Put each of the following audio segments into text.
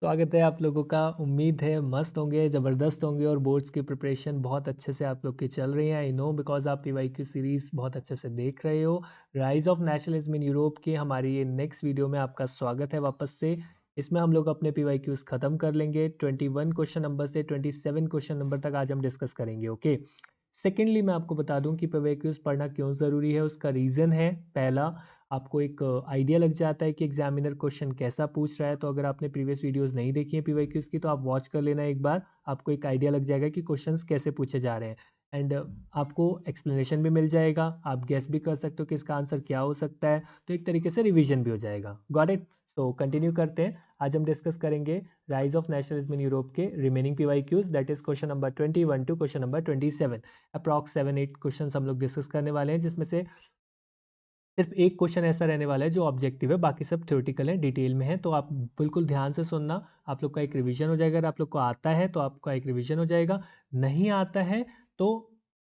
स्वागत है आप लोगों का। उम्मीद है मस्त होंगे, ज़बरदस्त होंगे और बोर्ड्स की प्रिपरेशन बहुत अच्छे से आप लोग की चल रही है। आई नो बिकॉज़ आप पीवाईक्यू सीरीज़ बहुत अच्छे से देख रहे हो। Rise of nationalism in Europe की हमारी ये नेक्स्ट वीडियो में आपका स्वागत है वापस से। इसमें हम लोग अपने पीवाईक्यूज़ ख़त्म कर लेंगे। 21 क्वेश्चन नंबर से 27 क्वेश्चन नंबर तक आज हम डिस्कस करेंगे, ओके। सेकेंडली मैं आपको बता दूं कि पीवाईक्यूज़ पढ़ना क्यों ज़रूरी है। उसका रीज़न है, पहला, आपको एक आइडिया लग जाता है कि एग्जामिनर क्वेश्चन कैसा पूछ रहा है। तो अगर आपने प्रीवियस वीडियोस नहीं देखी हैं पीवाईक्यूज़ की तो आप वॉच कर लेना एक बार, आपको एक आइडिया लग जाएगा कि क्वेश्चंस कैसे पूछे जा रहे हैं। एंड आपको एक्सप्लेनेशन भी मिल जाएगा, आप गेस भी कर सकते हो कि इसका आंसर क्या हो सकता है। तो एक तरीके से रिवीजन भी हो जाएगा। Got it. सो कंटिन्यू करते हैं। आज हम डिस्कस करेंगे rise of nationalism in Europe के remaining PYQs, that is question number 21 to question number 27। Approx 7-8 question हम लोग डिस्कस करने वाले हैं, जिसमें से सिर्फ एक क्वेश्चन ऐसा रहने वाला है जो ऑब्जेक्टिव है, बाकी सब थ्योरेटिकल है, डिटेल में है। तो आप बिल्कुल ध्यान से सुनना, आप लोग का एक रिवीजन हो जाएगा। अगर आप लोग को आता है तो आपका एक रिवीजन हो जाएगा, नहीं आता है तो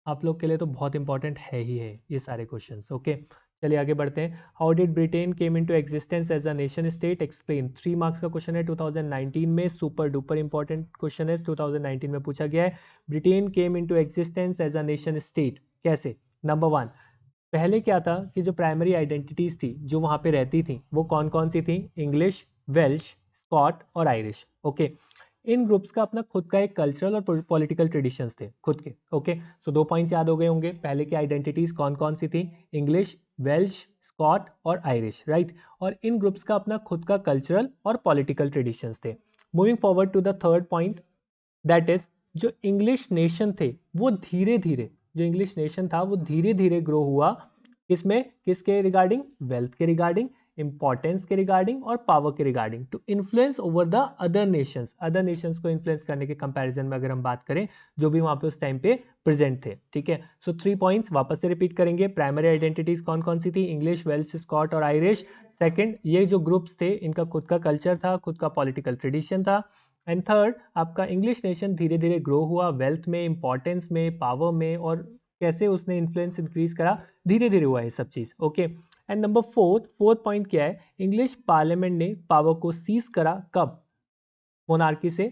आप लोग के लिए तो बहुत इंपॉर्टेंट है ही है ये सारे क्वेश्चंस, ओके। चलिए आगे बढ़ते हैं। How did Britain came into existence as a nation state, explain. 3 marks का क्वेश्चन है 2019 में, सुपर डुपर इंपॉर्टेंट क्वेश्चन है, 2019 में पूछा गया है। Britain came into existence as a nation state, कैसे? नंबर 1, पहले क्या था कि जो प्राइमरी आइडेंटिटीज थी जो वहां पे रहती थी वो कौन कौन सी थी? इंग्लिश, वेल्श, स्कॉट और आयरिश, ओके। इन ग्रुप्स का अपना खुद का एक कल्चरल और पॉलिटिकल ट्रेडिशंस थे खुद के, ओके। सो 2 पॉइंट्स याद हो गए होंगे। पहले की आइडेंटिटीज कौन कौन सी थी? इंग्लिश, वेल्श, स्कॉट और आयरिश, राइट। और इन ग्रुप्स का अपना खुद का कल्चरल और पॉलिटिकल ट्रेडिशंस थे। Moving forward to the third point, that is जो इंग्लिश नेशन थे वो धीरे धीरे, जो इंग्लिश नेशन था वो धीरे धीरे ग्रो हुआ। किसमें? किसके रिगार्डिंग? वेल्थ के रिगार्डिंग, इंपॉर्टेंस के रिगार्डिंग और पावर के regarding, to influence over the other nations. Other nations को इन्फ्लुएंस करने के कंपैरिजन में अगर हम बात करें जो भी वहां पे उस टाइम पे प्रेजेंट थे, ठीक है। सो 3 पॉइंट्स वापस से रिपीट करेंगे। प्राइमरी आइडेंटिटीज कौन कौन सी थी? इंग्लिश, वेल्स, स्कॉट और आयरिश। सेकंड, ये जो ग्रुप्स थे इनका खुद का कल्चर था, खुद का पॉलिटिकल ट्रेडिशन था। एंड थर्ड, आपका इंग्लिश नेशन धीरे धीरे ग्रो हुआ वेल्थ में, इंपॉर्टेंस में, पावर में, और कैसे उसने इन्फ्लुएंस इंक्रीज करा, धीरे धीरे हुआ ये सब चीज, okay. And number fourth point क्या है? इंग्लिश पार्लियामेंट ने पावर को सीज करा कब? मोनार्की से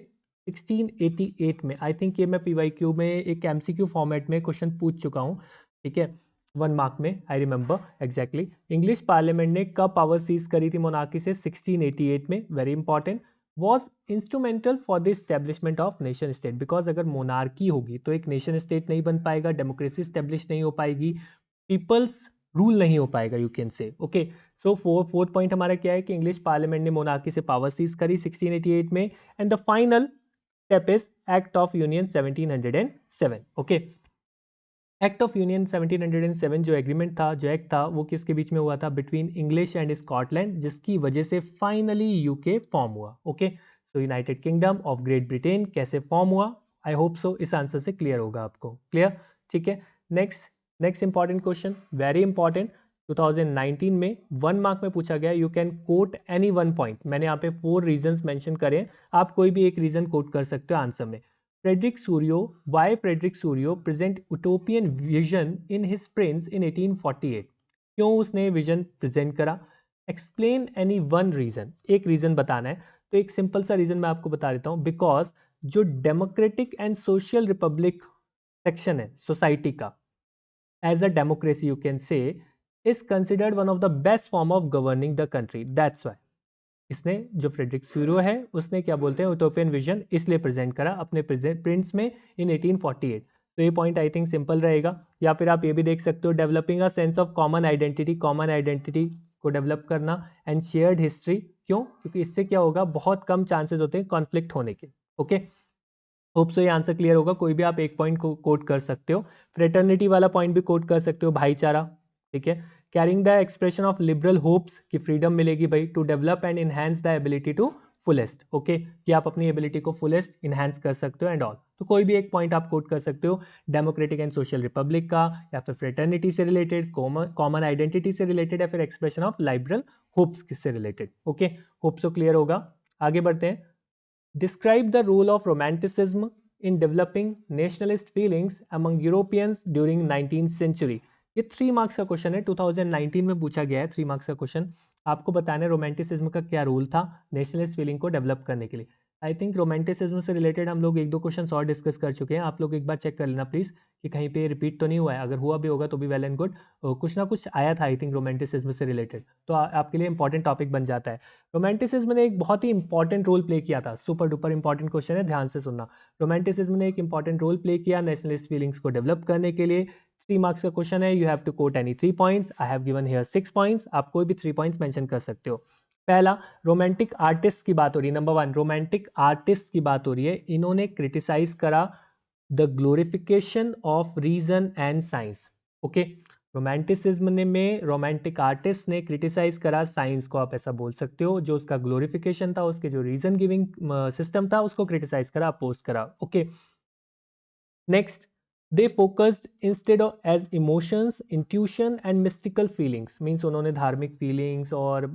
1688 में। आई थिंक ये मैं पीवाईक्यू में एक एमसीक्यू फॉर्मेट में क्वेश्चन पूछ चुका हूँ, ठीक है, 1 मार्क में, I remember exactly. English parliament ने कब पावर सीज करी थी मोनार्की से? 1688 में, very important. Was instrumental for the establishment of nation state, because अगर मोनार्की होगी तो एक नेशन स्टेट नहीं बन पाएगा, डेमोक्रेसी स्टेब्लिश नहीं हो पाएगी, पीपल्स रूल नहीं हो पाएगा, यू कैन से, ओके। सो फोर्थ पॉइंट हमारा क्या है कि इंग्लिश पार्लियामेंट ने मोनार्की से पावर सीज करी 1688 में। And the final step is act of union 1707, okay. Act of union 1707 जो एग्रीमेंट था, जो एक्ट था, वो किसके बीच में हुआ था? बिटवीन इंग्लिश एंड स्कॉटलैंड, जिसकी वजह से फाइनली यूके फॉर्म हुआ, okay. So United kingdom of great Britain कैसे फॉर्म हुआ? आई होप सो इस आंसर से क्लियर होगा आपको, क्लियर, ठीक है। Next, next important question, very important, 2019 में 1 मार्क में पूछा गया। You can coat any 1 point. मैंने यहाँ पे 4 रीजंस मेंशन करे, आप कोई भी एक रीजन कोट कर सकते हो आंसर में। Frederick Surio, why Frederick Surio present utopian vision in his prints in 1848? क्यों उसने विजन प्रेजेंट करा? एक्सप्लेन एनी वन रीजन, एक रीजन बताना है। तो एक सिंपल सा रीजन मैं आपको बता देता हूं, बिकॉज जो democratic and social republic section है सोसाइटी का, as a democracy you can say, is considered one of the best form of governing the country, that's why इसने, जो फ्रेडरिक सूरो है, उसने क्या बोलते हैं यूटोपियन विजन इसलिए प्रेजेंट करा अपने प्रिंट्स में इन 1848। तो ये पॉइंट आई थिंक सिंपल रहेगा। या फिर आप ये भी देख सकते हो, developing a sense of common identity को डेवलप करना, एंड शेयर्ड हिस्ट्री। क्यों? क्योंकि इससे क्या होगा, बहुत कम चांसेस होते हैं कॉन्फ्लिक्ट होने के, ओके। होप सो ये आंसर क्लियर होगा। कोई भी आप एक पॉइंट को कोट कर सकते हो, फ्रेटर्निटी वाला पॉइंट भी कोट कर सकते हो, भाईचारा, ठीक है। Carrying the expression of liberal hopes की फ्रीडम मिलेगी भाई, to develop and enhance the ability to fullest, okay, कि आप अपनी एबिलिटी को फुलेस्ट इनहेंस कर सकते हो एंड ऑल। तो कोई भी एक पॉइंट आप कोट कर सकते हो, डेमोक्रेटिक एंड सोशल रिपब्लिक का, या फिर फ्रेटर्निटी से रिलेटेड, कॉमन आइडेंटिटी से रिलेटेड, या फिर एक्सप्रेशन ऑफ लिबरल होप्स से related, okay. Hope so clear होगा। आगे बढ़ते हैं। Describe the role of Romanticism in developing nationalist feelings among Europeans during 19th century. ये 3 मार्क्स का क्वेश्चन है, 2019 में पूछा गया है 3 मार्क्स का क्वेश्चन। आपको बताना है रोमांटिसिज्म का क्या रोल था नेशनलिस्ट फीलिंग को डेवलप करने के लिए। आई थिंक रोमांटिसिज्म से रिलेटेड हम लोग 1-2 क्वेश्चन और डिस्कस कर चुके हैं, आप लोग एक बार चेक कर लेना प्लीज़ कि कहीं पे रिपीट तो नहीं हुआ है, अगर हुआ भी होगा तो भी वेल एंड गुड। कुछ ना कुछ आया था आई थिंक रोमांटिसिज्म से रिलेटेड, तो आपके लिए इंपॉर्टेंट टॉपिक बन जाता है। रोमांटिसिज्म ने एक बहुत ही इंपॉर्टेंट रोल प्ले किया था, सुपर डुपर इंपॉर्टेंट क्वेश्चन है, ध्यान से सुनना। रोमांटिसिज्म ने एक इंपॉर्टेंट रोल प्ले किया नेशनलिस्ट फीलिंग्स को डेवलप करने के लिए। 3 मार्क्स का क्वेश्चन है, you have to quote any 3 points, I have given here 6 points, आप कोई भी 3 पॉइंट्स मेंशन कर सकते हो। पहला, रोमांटिक आर्टिस्ट की बात हो रही है, नंबर 1 रोमांटिक आर्टिस्ट की बात हो रही है, इन्होंने क्रिटिसाइज करा the glorification of reason and science. Okay, romanticism ने में रोमांटिक आर्टिस्ट ने क्रिटिसाइज करा साइंस को, आप ऐसा बोल सकते हो, जो उसका ग्लोरिफिकेशन था, उसके जो रीजन गिविंग सिस्टम था उसको क्रिटिसाइज करा, अपोज करा। Okay, next, they focused instead of as emotions, intuition and mystical feelings, means उन्होंने धार्मिक feelings और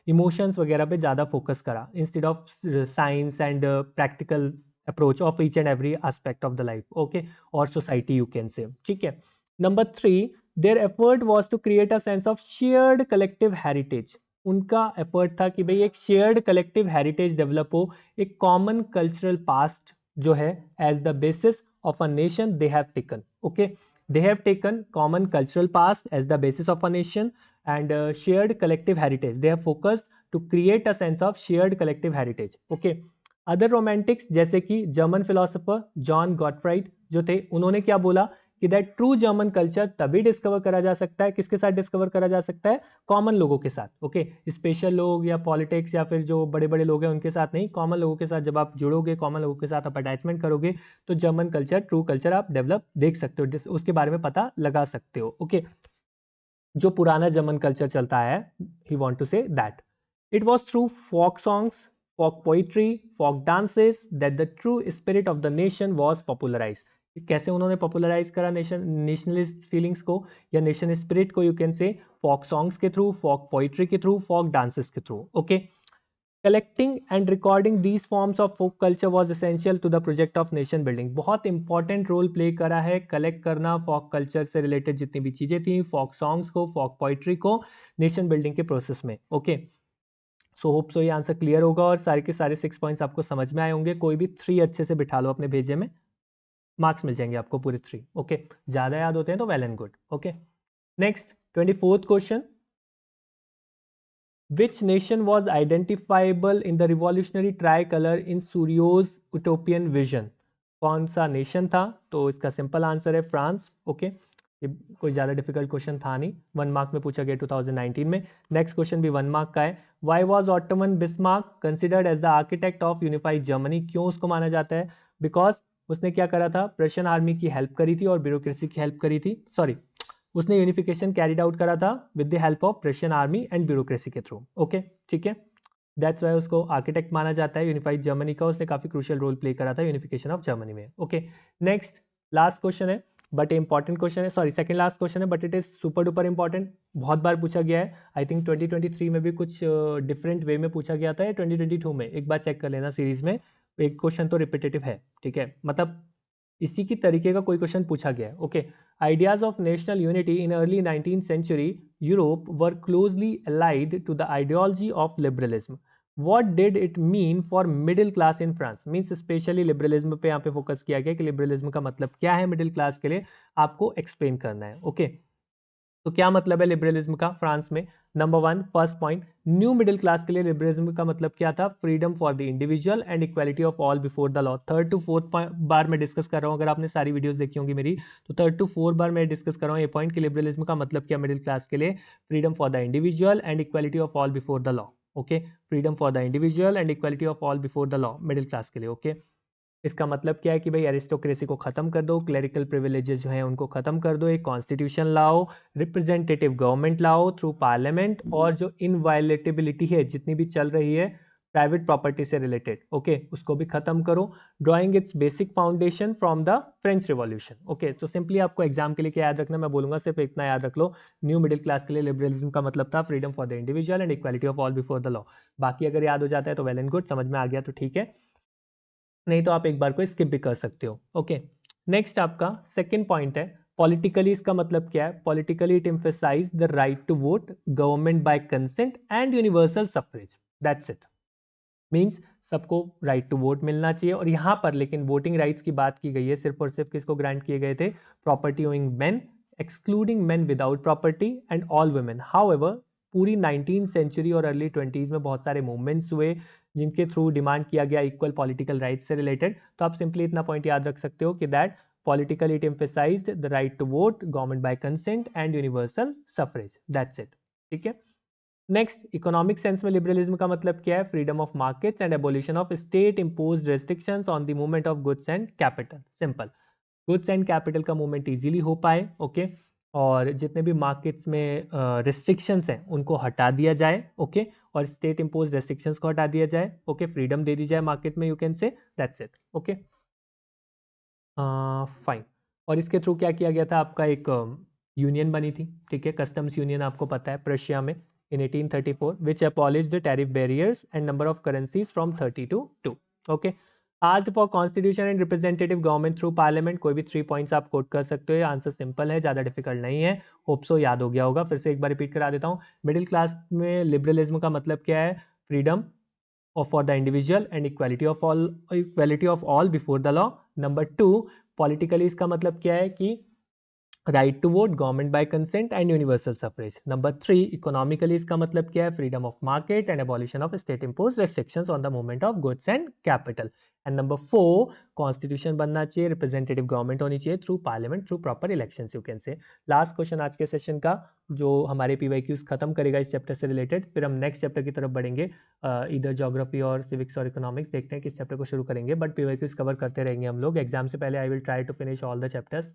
emotions वगैरह पे ज़्यादा फोकस करा instead of science and practical approach of each and every aspect of the life, okay, or society you can say, ठीक है। Number 3, their effort was to create a sense of shared collective heritage, उनका effort था कि भाई एक shared collective heritage develop हो, एक common cultural past जो है as the basis of a nation they have taken. Okay, they have taken common cultural past as the basis of a nation and shared collective heritage. They have focused to create a sense of shared collective heritage. Okay, other Romantics जैसे कि German philosopher John Gottfried जो थे, उन्होंने क्या बोला कि that true German culture तभी discover करा जा सकता है, किसके साथ डिस्कवर करा जा सकता है, कॉमन लोगों के साथ। ओके, स्पेशल लोग या पॉलिटिक्स या फिर जो बड़े बड़े लोग हैं उनके साथ नहीं, कॉमन लोगों के साथ जब आप जुड़ोगे, कॉमन लोगों के साथ आप अटैचमेंट करोगे तो जर्मन कल्चर, ट्रू कल्चर आप डेवलप देख सकते हो, उसके बारे में पता लगा सकते हो। ओके, जो पुराना जर्मन कल्चर चलता है, he want to say that it was through folk songs, folk poetry, folk dances that the true spirit of the nation was popularise. कैसे उन्होंने पॉपुलराइज करा नेशनलिस्ट फीलिंग्स को या नेशन स्पिरिट को, you can say folk songs के through, folk poetry के through, folk dances के through. Okay, collecting and recording these forms of folk culture was essential to the project of nation building. बहुत important role play करा है collect करना फोक culture से related जितनी भी चीजें थी, फोक सॉन्ग्स को, फोक पोइट्री को, नेशन बिल्डिंग के प्रोसेस में। ओके, सो होप सो ये आंसर क्लियर होगा और सारे के सारे 6 पॉइंट्स आपको समझ में आए होंगे। कोई भी 3 अच्छे से बिठा लो अपने भेजे में, मार्क्स मिल जाएंगे आपको पूरे 3। ओके, ज्यादा याद होते हैं तो well and good. Okay, next 24th question, Which nation was identifiable in the revolutionary tricolor in Suryo's utopian vision? कौन सा नेशन था? तो इसका सिंपल आंसर है फ्रांस। ओके, ये कोई ज़्यादा डिफिकल्ट क्वेश्चन था नहीं, 1 मार्क में पूछा गया 2019 में। नेक्स्ट क्वेश्चन भी 1 मार्क का है। Why was Ottoman Bismarck considered as the architect of unified Germany? क्यों उसको माना जाता है? बिकॉज उसने क्या करा था, प्रशियन आर्मी की हेल्प करी थी और ब्यूरोक्रेसी की हेल्प करी थी, सॉरी, उसने यूनिफिकेशन कैरिड आउट करा था with the help of Russian army and bureaucracy के थ्रू। ओके, ठीक है, दैट्स वाई उसको आर्किटेक्ट माना जाता है यूनिफाइड जर्मनी का, उसने काफी क्रूशियल रोल प्ले करा था यूनिफिकेशन ऑफ जर्मनी में। ओके, नेक्स्ट लास्ट क्वेश्चन है बट इंपॉर्टेंट क्वेश्चन है, सॉरी सेकंड लास्ट क्वेश्चन है but it is super duper important, बहुत बार पूछा गया है। आई थिंक 2023 में भी कुछ डिफरेंट वे में पूछा गया था या 2022 में, एक बार चेक कर लेना सीरीज में, एक क्वेश्चन तो रिपीटेटिव है, ठीक है, मतलब इसी की तरीके का कोई क्वेश्चन पूछा गया है। Okay, ideas of national unity in early 19th century Europe were closely allied to the ideology of liberalism. What did it mean for middle class in France? Means specially liberalism पे यहाँ पे focus किया गया कि liberalism का मतलब क्या है मिडिल क्लास के लिए, आपको एक्सप्लेन करना है। ओके, तो क्या मतलब है लिबरलिज्म का फ्रांस में? Number 1 first point, new middle class के लिए लिबरलिज्म का मतलब क्या था? Freedom for the individual and equality of all before the law. 3rd to 4th बार मैं डिस्कस कर रहा हूँ, अगर आपने सारी वीडियोस देखी होंगी मेरी, तो 3rd to 4th बार मैं डिस्कस कर रहा हूँ ये पॉइंट कि लिबरलिज्म का मतलब क्या मिडिल क्लास के लिए? Freedom for the individual and equality of all before the law. Okay, freedom for the individual and equality of all before the law middle class के लिए। ओके, इसका मतलब क्या है कि भाई एरिस्टोक्रेसी को खत्म कर दो, क्लेरिकल प्रिविलेजेस जो हैं उनको खत्म कर दो, एक कॉन्स्टिट्यूशन लाओ, रिप्रेजेंटेटिव गवर्नमेंट लाओ थ्रू पार्लियामेंट, और जो इनवायलेटेबिलिटी है जितनी भी चल रही है प्राइवेट प्रॉपर्टी से रिलेटेड, ओके, उसको भी खत्म करो, drawing it's basic foundation from the French revolution. Okay, तो सिंपली आपको एग्जाम के लिए क्या याद रखना, मैं बोलूंगा सिर्फ इतना याद रख लो, न्यू मिडिल क्लास के लिए लिबरलिज्म का मतलब था freedom for the individual and equality of all before the law. बाकी अगर याद हो जाता है तो वेल एंड गुड, समझ में आ गया तो ठीक है, नहीं तो आप एक बार को स्किप भी कर सकते हो। ओके, नेक्स्ट आपका सेकंड पॉइंट है, पॉलिटिकली इसका मतलब क्या है? Politically it emphasise the right to vote, government by consent and universal suffrage, that's it. Means सबको राइट टू वोट मिलना चाहिए। और यहाँ पर लेकिन वोटिंग राइट्स की बात की गई है, सिर्फ और सिर्फ किसको ग्रांट किए गए थे? Property owing main, excluding main without property and all women. However पूरी 19th सेंचुरी और अर्ली 20s में बहुत सारे मूवमेंट्स हुए जिनके थ्रू डिमांड किया गया इक्वल पॉलिटिकल राइट्स से रिलेटेड। तो आप सिंपली इतना पॉइंट याद रख सकते हो कि that politically it emphasised the right to vote, government by consent and universal suffrage, that's it. ठीक है। नेक्स्ट, इकोनॉमिक सेंस में लिबरलिज्म का मतलब क्या है? Freedom of markets and abolition of state imposed restrictions on the movement of goods and capital. Simple, goods and capital का movement easily हो पाए, ओके, और जितने भी मार्केट्स में रिस्ट्रिक्शंस हैं उनको हटा दिया जाए, ओके, और स्टेट इम्पोज रेस्ट्रिक्शंस को हटा दिया जाए, ओके, फ्रीडम दे दी जाए मार्केट में, यू कैन से, दैट्स इट, ओके, फाइन। और इसके थ्रू क्या किया गया था? आपका एक यूनियन बनी थी, ठीक है, कस्टम्स यूनियन, आपको पता है, प्रशिया में in 1834 which abolished the tariff barriers and number of currencies from 30 to 2, okay, asked for constitution and representative government through parliament। कोई भी 3 पॉइंट्स आप कोट कर सकते हो, आंसर सिंपल है, ज़्यादा डिफिकल्ट नहीं है, होप सो याद हो गया होगा। फिर से एक बार रिपीट करा देता हूँ। मिडिल क्लास में लिबरलिज्म का मतलब क्या है? Freedom or for the individual and equality of all before the law। Number 2, politically इसका मतलब क्या है? कि right to vote, government by consent and universal suffrage. Number 3, economically इसका मतलब क्या है? Freedom of market and abolition of state impose restrictions on the movement of goods and capital. And number 4, constitution बनना चाहिए, रिप्रेजेंटेटिव गवर्नमेंट होनी चाहिए through parliament, through proper elections, you can say. Last question आज के session का, जो हमारे PYQs खत्म करेगा इस चैप्टर से रिलेटेड। फिर हम नेक्स्ट चैप्टर की तरफ बढ़ेंगे, इधर ज्योग्राफी और सिविक्स और इकोनॉमिक्स, देखते हैं किस चैप्टर को शुरू करेंगे, बट पीवाईक्यूज कवर करते रहेंगे हम लोग। एग्जाम से पहले I will try to finish all the chapters,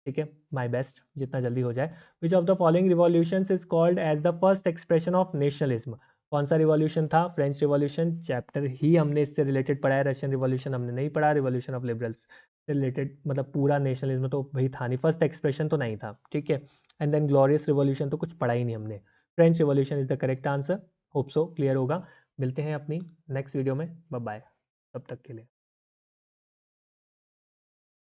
ठीक है, माई बेस्ट, जितना जल्दी हो जाए। Which of the following revolutions is called as the first expression of nationalism? कौन सा रिवॉल्यूशन था? फ्रेंच रिवॉल्यूशन, चैप्टर ही हमने इससे रिलेटेड पढ़ा है। रशियन रिवॉल्यूशन हमने नहीं पढ़ा। रिवॉल्यूशन ऑफ लिबरल्स से रिलेटेड मतलब पूरा नेशनलिज्म तो वही था नहीं, फर्स्ट एक्सप्रेशन तो नहीं था, ठीक है। एंड देन ग्लोरियस रिवॉल्यूशन तो कुछ पढ़ा ही नहीं हमने। French revolution is the correct answer. Hope so clear होगा। मिलते हैं अपनी नेक्स्ट वीडियो में, बाय बाय, तब तक के लिए।